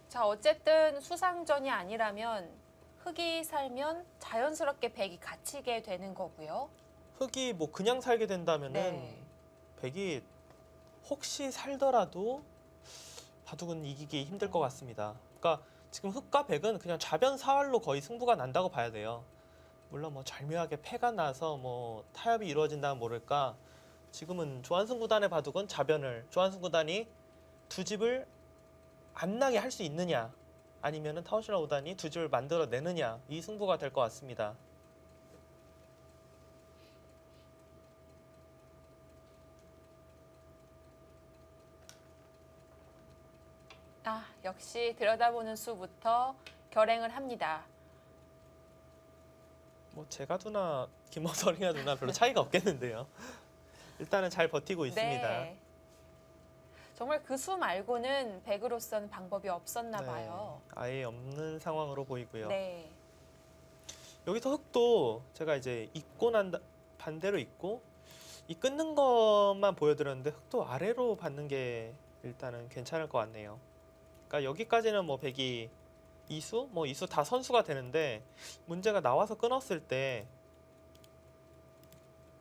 자, 어쨌든 수상전이 아니라면 흙이 살면 자연스럽게 백이 갇히게 되는 거고요. 흙이 뭐 그냥 살게 된다면은 네. 백이 혹시 살더라도 바둑은 이기기 힘들 것 같습니다. 그러니까 지금 흙과 백은 그냥 좌변 사활로 거의 승부가 난다고 봐야 돼요. 물론 뭐 절묘하게 패가 나서 뭐 타협이 이루어진다면 모를까. 지금은 조한승 구단의 바둑은 좌변을 조한승 구단이 두 집을 안 나게 할 수 있느냐 아니면은 타오시라 구단이 두 집을 만들어내느냐 이 승부가 될 것 같습니다. 아, 역시 들여다보는 수부터 결행을 합니다. 뭐 제가 두나 김어설이가 두나 별로 차이가 없겠는데요. 일단은 잘 버티고 있습니다. 네. 정말 그 수 말고는 백으로서는 방법이 없었나 봐요. 아예 없는 상황으로 보이고요. 네. 여기서 흙도 제가 이제 있고 난 반대로 있고 이 끊는 것만 보여드렸는데 흙도 아래로 받는 게 일단은 괜찮을 것 같네요. 그러니까 여기까지는 뭐 백이 이수, 뭐 이수 다 선수가 되는데 문제가 나와서 끊었을 때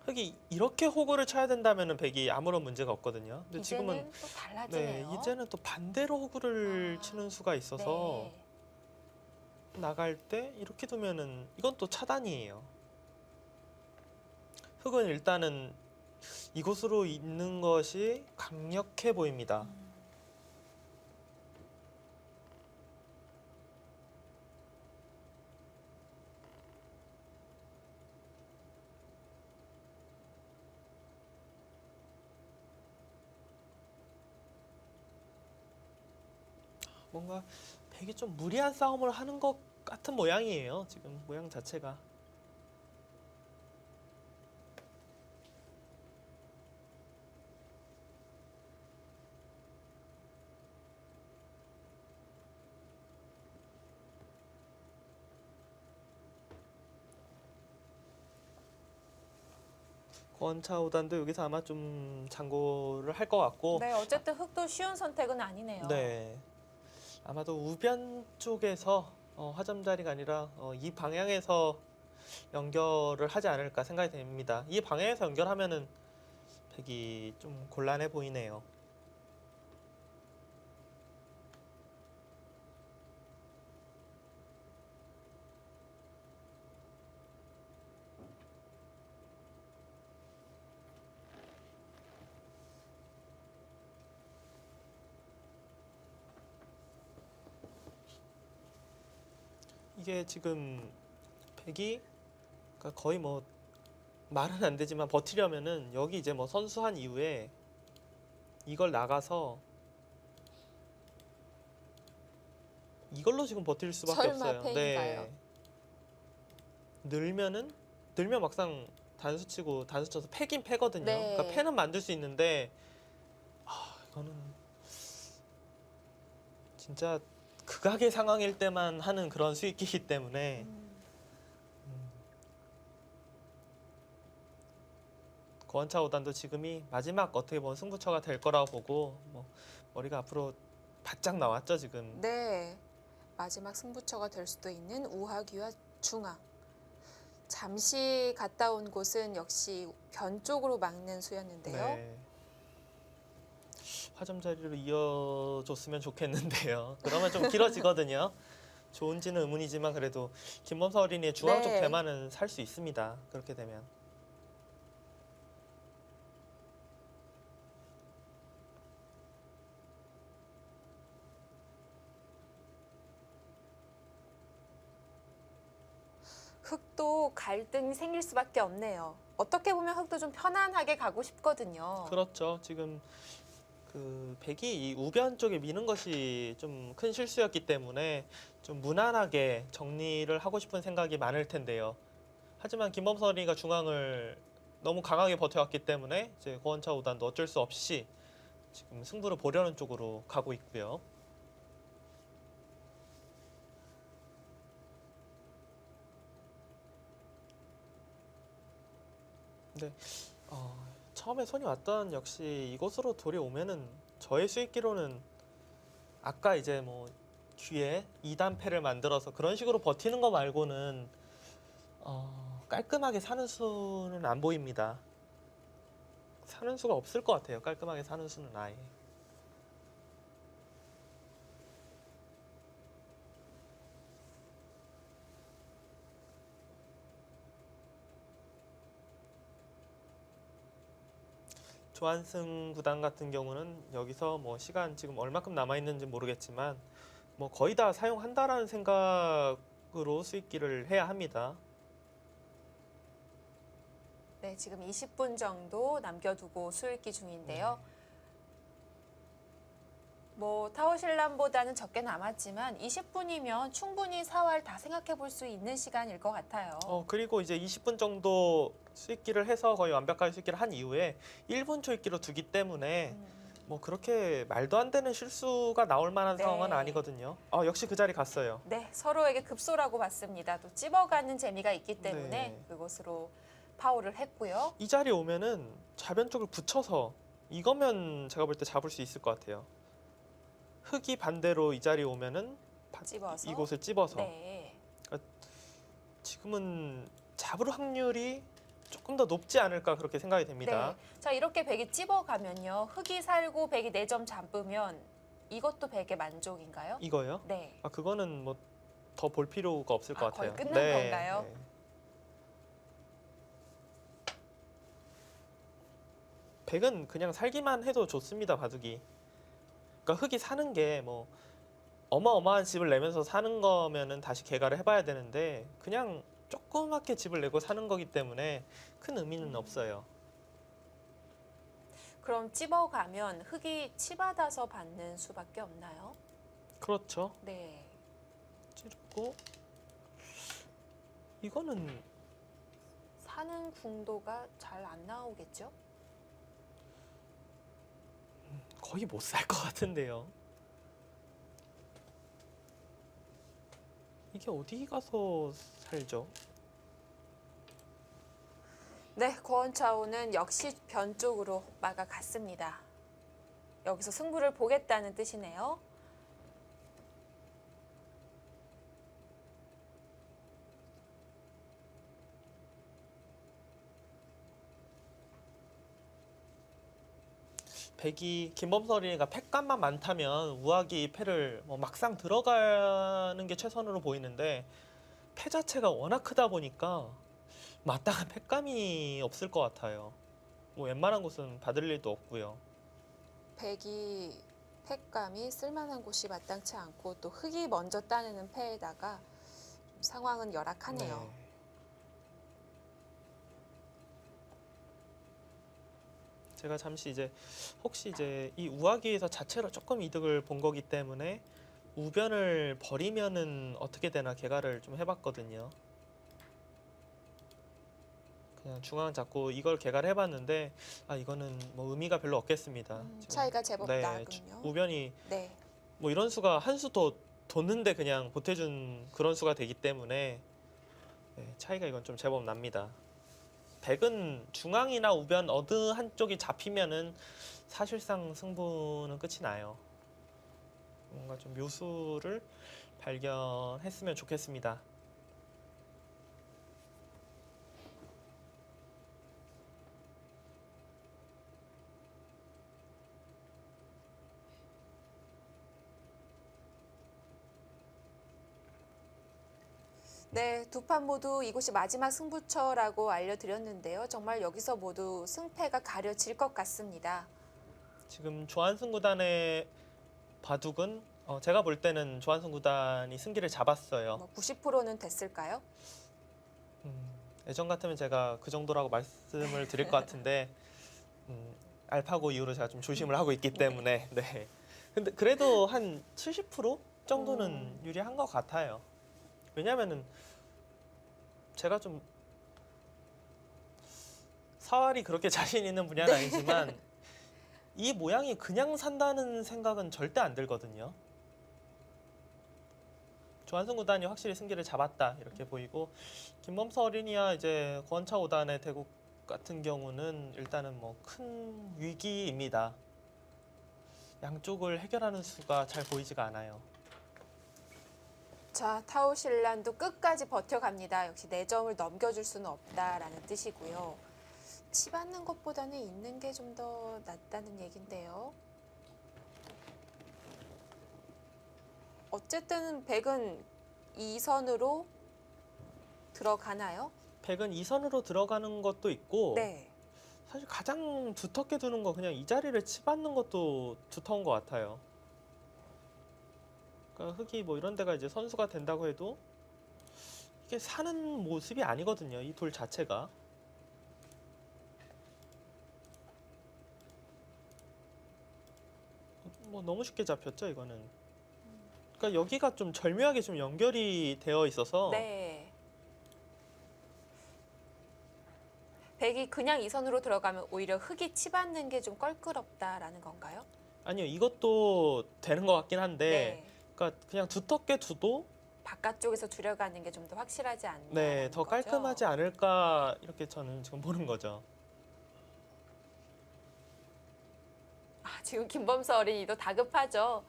흙이 이렇게 호구를 쳐야 된다면은 백이 아무런 문제가 없거든요. 근데 지금은 이제는 또 달라지네요. 이제는 또 반대로 호구를 치는 수가 있어서 네. 나갈 때 이렇게 두면은 이건 또 차단이에요. 흙은 일단은 이곳으로 있는 것이 강력해 보입니다. 뭔가 백이 좀 무리한 싸움을 하는 것 같은 모양이에요. 지금 모양 자체가. 권차오단도 여기서 아마 좀 장고를 할 것 같고 네, 어쨌든 흙도 쉬운 선택은 아니네요. 네. 아마도 우변 쪽에서 화점 자리가 아니라 이 방향에서 연결을 하지 않을까 생각이 됩니다. 이 방향에서 연결하면은 백이 좀 곤란해 보이네요. 이게 지금 백이 그러니까 거의 뭐 말은 안 되지만 버티려면은 여기 이제 뭐 선수한 이후에 이걸 나가서 이걸로 지금 버틸 수밖에 설마 없어요. 패인가요? 늘면 막상 단수 치고 단수 쳐서 패긴 패거든요. 네. 그러니까 패는 만들 수 있는데 진짜 극악의 상황일 때만 하는 그런 수익기이기 때문에 고원차 5단도 지금이 마지막 어떻게 보면 승부처가 될 거라고 보고 뭐 머리가 앞으로 바짝 나왔죠 지금. 네, 마지막 승부처가 될 수도 있는 우하귀와 중하. 잠시 갔다 온 곳은 역시 변 쪽으로 막는 수였는데요. 네. 화점 자리로 이어줬으면 좋겠는데요. 그러면 좀 길어지거든요. 좋은지는 의문이지만 그래도 김범서 어린이의 중앙 쪽 네. 대만은 살 수 있습니다. 그렇게 되면. 흑도 갈등이 생길 수밖에 없네요. 어떻게 보면 흑도 좀 편안하게 가고 싶거든요. 그렇죠. 지금 그 백이 이 우변 쪽에 미는 것이 좀 큰 실수였기 때문에 좀 무난하게 정리를 하고 싶은 생각이 많을 텐데요. 하지만 김범서 어린이가 중앙을 너무 강하게 버텨왔기 때문에 이제 고원차 5단도 어쩔 수 없이 지금 승부를 보려는 쪽으로 가고 있고요. 근데 처음에 손이 왔던 역시 이곳으로 돌아오면은 저의 수익기로는 아까 이제 뭐 뒤에 2단패를 만들어서 그런 식으로 버티는 거 말고는 깔끔하게 사는 수는 안 보입니다. 사는 수가 없을 것 같아요. 깔끔하게 사는 수는 아예. 조한승 구단 같은 경우는 여기서 뭐 시간 지금 얼마큼 남아 있는지 모르겠지만 뭐 거의 다 사용한다라는 생각으로 수익기를 해야 합니다. 네, 지금 20분 정도 남겨두고 수읽기 중인데요. 뭐 타오실람보다는 적게 남았지만 20분이면 충분히 4활 다 생각해 볼 수 있는 시간일 것 같아요. 그리고 이제 20분 정도 수익기를 해서 거의 완벽하게 수익기를 한 이후에 1분 초익기로 두기 때문에 뭐 그렇게 말도 안 되는 실수가 나올 만한 네. 상황은 아니거든요. 역시 그 자리 갔어요. 네, 서로에게 급소라고 봤습니다. 또 찝어가는 재미가 있기 때문에 네. 그곳으로 파울을 했고요. 이 자리에 오면은 좌변 쪽을 붙여서 이거면 제가 볼 때 잡을 수 있을 것 같아요. 흑이 반대로 이 자리에 오면은 찝어서. 이곳을 찝어서 네. 지금은 잡을 확률이 조금 더 높지 않을까 그렇게 생각이 됩니다. 네. 자, 이렇게 백이 찝어가면요. 흑이 살고 백이 4점 잡으면 이것도 백의 만족인가요? 이거요? 네. 그거는 뭐 더 볼 필요가 없을 것 거의 같아요. 끝난 건가요? 네. 백은 그냥 살기만 해도 좋습니다. 바둑이. 그러니까 흑이 사는 게 뭐 어마어마한 집을 내면서 사는 거면은 다시 개가를 해봐야 되는데 그냥 조그맣게 집을 내고 사는 거기 때문에 큰 의미는 없어요. 그럼 찝어가면 흑이 치받아서 받는 수밖에 없나요? 그렇죠. 네. 찌르고 이거는 사는 궁도가 잘 안 나오겠죠? 거의 못 살 것 같은데요. 이게 어디 가서 살죠? 네, 고원차오는 역시 변 쪽으로 막아갔습니다. 여기서 승부를 보겠다는 뜻이네요. 백이 김범서 어린이가 패감만 많다면 우아기 패를 뭐 막상 들어가는 게 최선으로 보이는데 패 자체가 워낙 크다 보니까 마땅한 패감이 없을 것 같아요. 뭐 웬만한 곳은 받을 일도 없고요. 백이 패감이 쓸만한 곳이 마땅치 않고 또 흑이 먼저 따내는 패에다가 좀 상황은 열악하네요. 네. 제가 잠시 이제 혹시 이제 이 우아기에서 자체로 조금 이득을 본 거기 때문에 우변을 버리면은 어떻게 되나 개가를 좀 해봤거든요. 그냥 중앙 잡고 이걸 개가를 해봤는데 이거는 뭐 의미가 별로 없겠습니다. 지금. 차이가 제법 네, 나군요. 우변이 네. 뭐 이런 수가 한 수 더 뒀는데 그냥 보태준 그런 수가 되기 때문에 차이가 이건 좀 제법 납니다. 백은 중앙이나 우변 어느 한쪽이 잡히면은 사실상 승부는 끝이 나요. 뭔가 좀 묘수를 발견했으면 좋겠습니다. 네, 두 판 모두 이곳이 마지막 승부처라고 알려드렸는데요. 정말 여기서 모두 승패가 가려질 것 같습니다. 지금 조한승 구단의 바둑은 제가 볼 때는 조한승 구단이 승기를 잡았어요. 뭐 90%는 됐을까요? 예전 같으면 제가 그 정도라고 말씀을 드릴 것 같은데 알파고 이후로 제가 좀 조심을 하고 있기 때문에 네. 근데 그래도 한 70% 정도는 유리한 것 같아요. 왜냐면은 제가 좀 사활이 그렇게 자신 있는 분야는 아니지만 이 모양이 그냥 산다는 생각은 절대 안 들거든요. 조한승 구단이 확실히 승기를 잡았다 이렇게 보이고 김범서 어린이와 이제 권차 5단의 대국 같은 경우는 일단은 뭐 큰 위기입니다. 양쪽을 해결하는 수가 잘 보이지가 않아요. 자, 타오실란도 끝까지 버텨갑니다. 역시 4점을 넘겨줄 수는 없다라는 뜻이고요. 치받는 것보다는 있는 게 좀 더 낫다는 얘긴데요. 어쨌든 백은 2선으로 들어가나요? 백은 2선으로 들어가는 것도 있고 네. 사실 가장 두텁게 두는 거 그냥 이 자리를 치받는 것도 두터운 것 같아요. 그러니까 흙이 뭐 이런 데가 이제 선수가 된다고 해도 이게 사는 모습이 아니거든요. 이 돌 자체가. 뭐 너무 쉽게 잡혔죠 이거는. 그러니까 여기가 좀 절묘하게 좀 연결이 되어 있어서 네. 백이 그냥 2선으로 들어가면 오히려 흙이 치받는 게 좀 껄끄럽다라는 건가요? 아니요 이것도 되는 것 같긴 한데 네. 그러니까 그냥 두텁게 두도 바깥쪽에서 줄여가는 게 좀 더 확실하지 않나? 네, 더 깔끔하지 않을까 이렇게 저는 지금 보는 거죠. 지금 김범서 어린이도 다급하죠.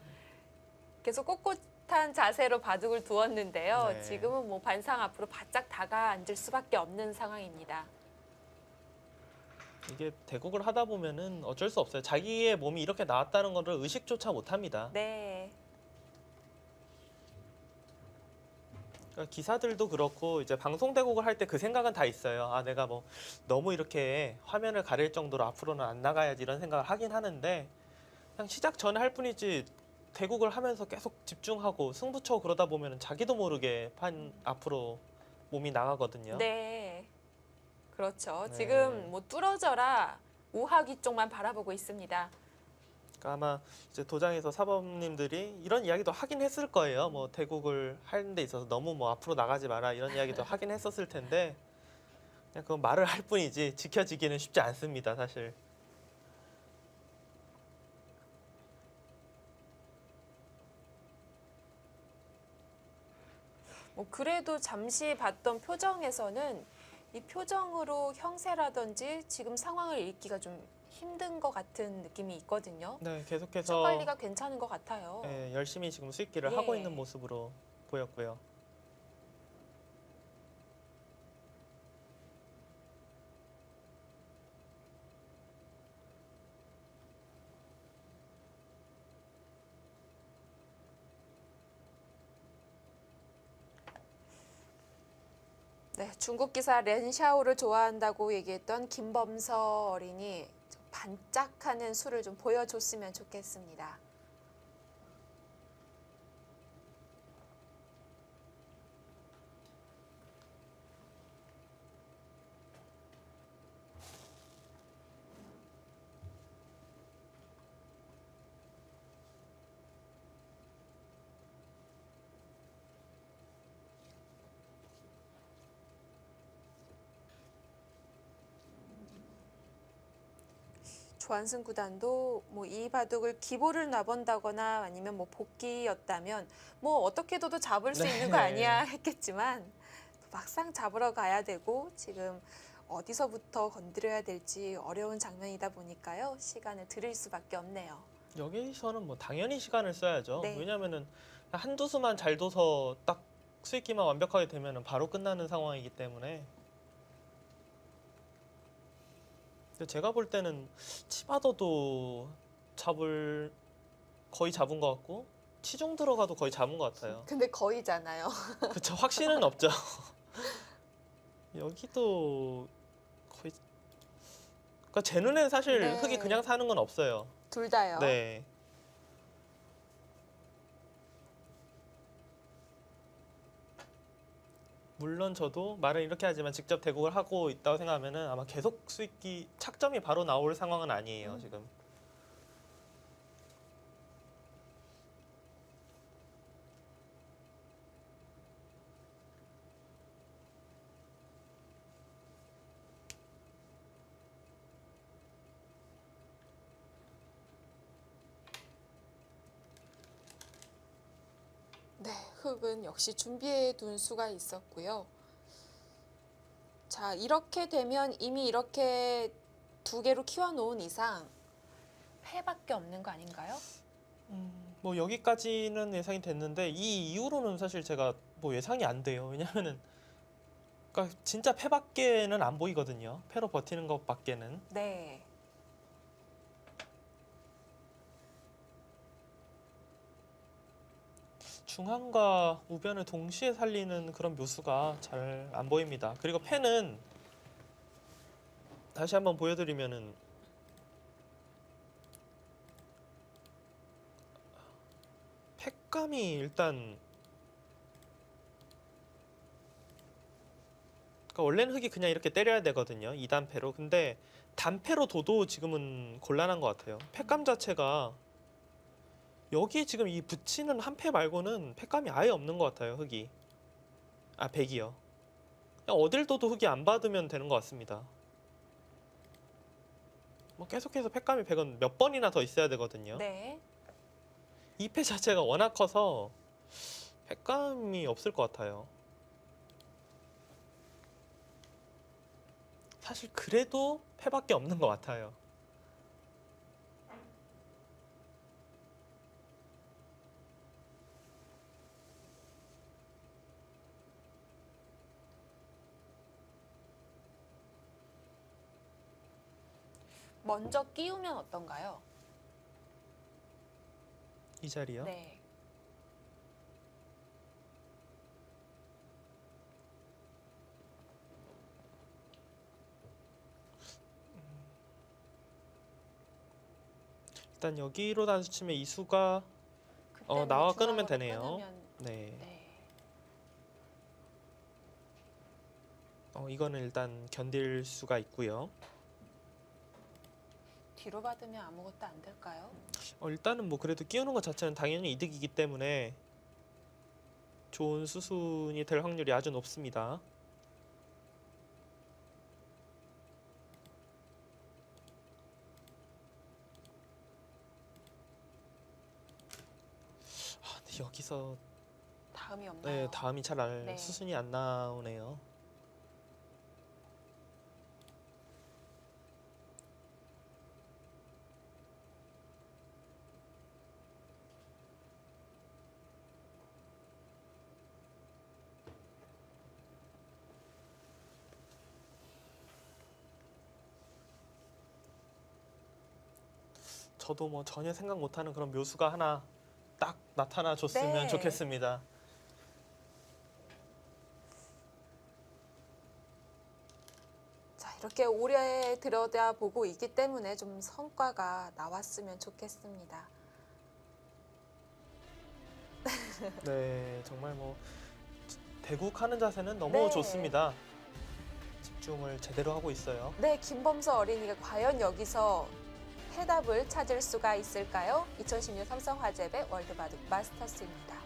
계속 꼿꼿한 자세로 바둑을 두었는데요. 네. 지금은 뭐 반상 앞으로 바짝 다가 앉을 수밖에 없는 상황입니다. 이게 대국을 하다 보면은 어쩔 수 없어요. 자기의 몸이 이렇게 나왔다는 거를 의식조차 못합니다. 네. 그러니까 기사들도 그렇고 이제 방송 대국을 할 때 그 생각은 다 있어요. 아 내가 뭐 너무 이렇게 화면을 가릴 정도로 앞으로는 안 나가야지 이런 생각을 하긴 하는데 그냥 시작 전에 할 뿐이지 대국을 하면서 계속 집중하고 승부처 그러다 보면은 자기도 모르게 판 앞으로 몸이 나가거든요. 네. 그렇죠. 네. 지금 뭐 뚫어져라 우하기 쪽만 바라보고 있습니다. 그러니까 아마 이제 도장에서 사범님들이 이런 이야기도 하긴 했을 거예요. 뭐 대국을 하는 데 있어서 너무 뭐 앞으로 나가지 마라 이런 이야기도 하긴 했었을 텐데 그냥 그건 말을 할 뿐이지 지켜지기는 쉽지 않습니다, 사실. 뭐 그래도 잠시 봤던 표정에서는 이 표정으로 형세라든지 지금 상황을 읽기가 좀 힘든 것 같은 느낌이 있거든요. 네, 첫 계속해서 관리가 괜찮은 것 같아요. 열심히 지금 수익기를 예. 하고 있는 모습으로 보였고요. 네, 중국 기사 렌샤오를 좋아한다고 얘기했던 김범서 어린이 좀 반짝하는 수를 좀 보여줬으면 좋겠습니다. 조한승 구단도 뭐 이 바둑을 기보를 놔본다거나 아니면 뭐 복귀였다면 뭐 어떻게도 잡을 수 있는 거 네. 아니야 했겠지만 막상 잡으러 가야 되고 지금 어디서부터 건드려야 될지 어려운 장면이다 보니까요. 시간을 들일 수밖에 없네요. 여기서는 뭐 당연히 시간을 써야죠. 네. 왜냐면은 한두 수만 잘 둬서 딱 수익기만 완벽하게 되면은 바로 끝나는 상황이기 때문에. 근데 제가 볼 때는 치바더도 거의 잡은 것 같고 치중 들어가도 거의 잡은 것 같아요. 근데 거의잖아요. 그쵸, 확신은 없죠. 여기도 거의. 그러니까 제 눈엔 사실 네. 흙이 그냥 사는 건 없어요. 둘 다요. 네. 물론 저도 말은 이렇게 하지만 직접 대국을 하고 있다고 생각하면은 아마 계속 수익기 착점이 바로 나올 상황은 아니에요, 지금. 네, 흙은 역시 준비해 둔 수가 있었고요. 자, 이렇게 되면 이미 이렇게 두 개로 키워놓은 이상 패밖에 없는 거 아닌가요? 뭐 여기까지는 예상이 됐는데 이 이후로는 사실 제가 뭐 예상이 안 돼요. 왜냐면은 그러니까 진짜 패밖에는 안 보이거든요. 패로 버티는 것밖에는. 네. 중앙과 우변을 동시에 살리는 그런 묘수가 잘 안 보입니다. 그리고 패는 다시 한번 보여드리면은 패감이 일단 그러니까 원래는 흙이 그냥 이렇게 때려야 되거든요. 2단패로. 근데 단패로 둬도 지금은 곤란한 것 같아요. 패감 자체가 여기 지금 이 붙이는 한 패 말고는 패감이 아예 없는 것 같아요. 흙이. 아, 백이요. 그냥 어딜 둬도 흙이 안 받으면 되는 것 같습니다. 뭐 계속해서 패감이 100은 몇 번이나 더 있어야 되거든요. 네. 이 패 자체가 워낙 커서 패감이 없을 것 같아요. 사실 그래도 패밖에 없는 것 같아요. 먼저 끼우면 어떤가요? 이 자리요. 네. 일단 여기로 단수치면 이 수가 그때는 나와 중앙으로 끊으면 되네요. 끊으면, 네. 네. 이거는 일단 견딜 수가 있고요. 뒤로 받으면 아무것도 안 될까요? 일단은 뭐 그래도 끼우는 것 자체는 당연히 이득이기 때문에 좋은 수순이 될 확률이 아주 높습니다. 근데 여기서 다음이 없나요? 네, 다음이 네. 수순이 안 나오네요. 저도 뭐 전혀 생각 못하는 그런 묘수가 하나 딱 나타나 줬으면 네. 좋겠습니다. 자, 이렇게 오래 들여다보고 있기 때문에 좀 성과가 나왔으면 좋겠습니다. 네, 정말 뭐 대국하는 자세는 너무 네. 좋습니다. 집중을 제대로 하고 있어요. 네, 김범수 어린이가 과연 여기서 해답을 찾을 수가 있을까요? 2016 삼성화재배 월드바둑 마스터스입니다.